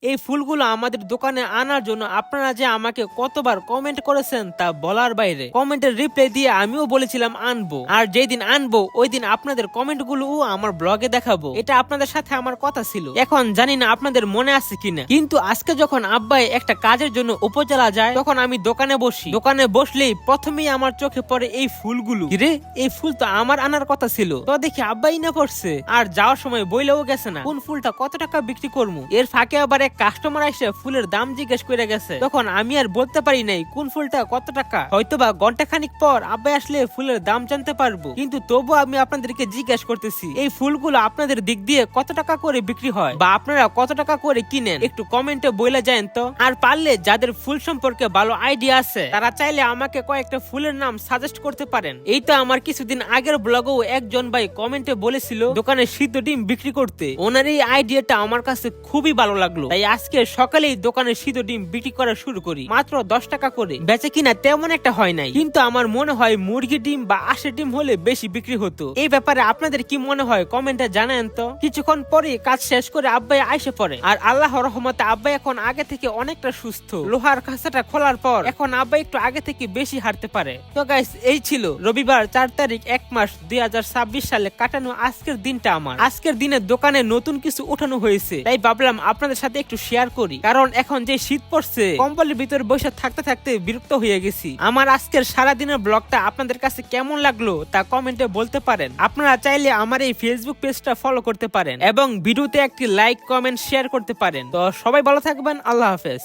এই ফুলগুলো আমাদের দোকানে আনার জন্য আপনারা যে আমাকে কতবার কমেন্ট করেছেন তা বলার বাইরে। কমেন্টের রিপ্লাই দিয়ে আমিও বলেছিলাম আনবো, আর যেদিন আনবো ওই দিন আপনাদের কমেন্টগুলো আমার ব্লগে দেখাবো, এটা আপনাদের সাথে আমার কথা ছিল। এখন জানি না আপনাদের মনে আছে কিনা, কিন্তু আজকে যখন আব্বাই একটা কাজের জন্য উপজেলা যায় তখন আমি দোকানে বসি। দোকানে বসলেই প্রথমেই আমার চোখে পড়ে এই ফুলগুলো। রে, এই ফুল তো আমার আনার কথা ছিল, তো দেখি আব্বাই না পড়ছে, আর যাওয়ার সময় বইলেও গেছে না কোন ফুলটা কত টাকা বিক্রি করবো। এর ফাঁকে আবার এক কাস্টমার এসে ফুলের দাম জিজ্ঞেস করে গেছে, তখন আমি আর বলতে পারি নাই কোন ফুলটা কত টাকা। হয়তোবা ঘন্টা খানিক পর আব্বাই আসলে ফুলের দাম জানতে পারবো, কিন্তু তবু আমি আপনাদেরকে জিজ্ঞেস করতেছি এই ফুলগুলো আপনাদের দিক দিয়ে কত টাকা করে বিক্রি হয় বা আপনারা কত টাকা করে কিনেন, একটু কমেন্টে বলে যান তো। আর পারলে যাদের ফুল সম্পর্কে ভালো আইডিয়া আছে তারা চাইলে আমাকে কয়েকটা ফুলের নাম সাজেস্ট করতে পারেন। এই তো আমার কিছুদিন আগের ব্লগেও একজন ভাই কমেন্টে বলেছিল দোকানে সিদ্ধ ডিম বিক্রি করতে। ওনার এই আইডিয়াটা আমার কাছে খুবই ভালো লাগলো, তাই আজকে সকালেই দোকানে সিদ্ধ ডিম বিক্রি করা শুরু করি। মাত্র 10 টাকা করে, বেচে কিনা তেমন একটা হয় নাই, কিন্তু আমার মনে হয় মুরগি ডিম বা আঁশের ডিম হলে বেশি বিক্রি হতো। এই ব্যাপারে আপনাদের কি মনে হয় কমেন্টে জানান তো। কিছুক্ষণ পরে কাজ শেষ করে আব্বাই আইসে পড়ে, আর আল্লাহর রহমতে আব্বাই এখন আগে থেকে অনেকটা সুস্থ। লোহার খাঁচাটা খোলার পর এখন আব্বাই একটু আগে থেকে বেশি হাঁটতে পারে। তো গাইস, এই ছিল রবিবার 4 তারিখ 1 মাস 2026 সালে কাটানো আজকের দিনটা আমার। আজকের দিনে দোকানে নতুন কিছু উঠানো হয়েছে, তাই ভাবলাম আপনাদের সাথে একটু শেয়ার করি, কারণ এখন যে শীত পড়ছে কম্বলের ভিতর বসে থাকতে থাকতে বিরক্ত হয়ে গেছি। আমার আজকের সারাদিনের ব্লগটা আপনাদের কাছে কেমন লাগলো তা কমেন্টে বলতে পারেন। আপনারা চাইলে আমার এই ফেসবুক পেজটা ফলো করতে পারেন এবং ভিডিওতে একটি লাইক, কমেন্ট, শেয়ার করতে পারেন। তো সবাই ভালো থাকবেন, আল্লাহ হাফেজ।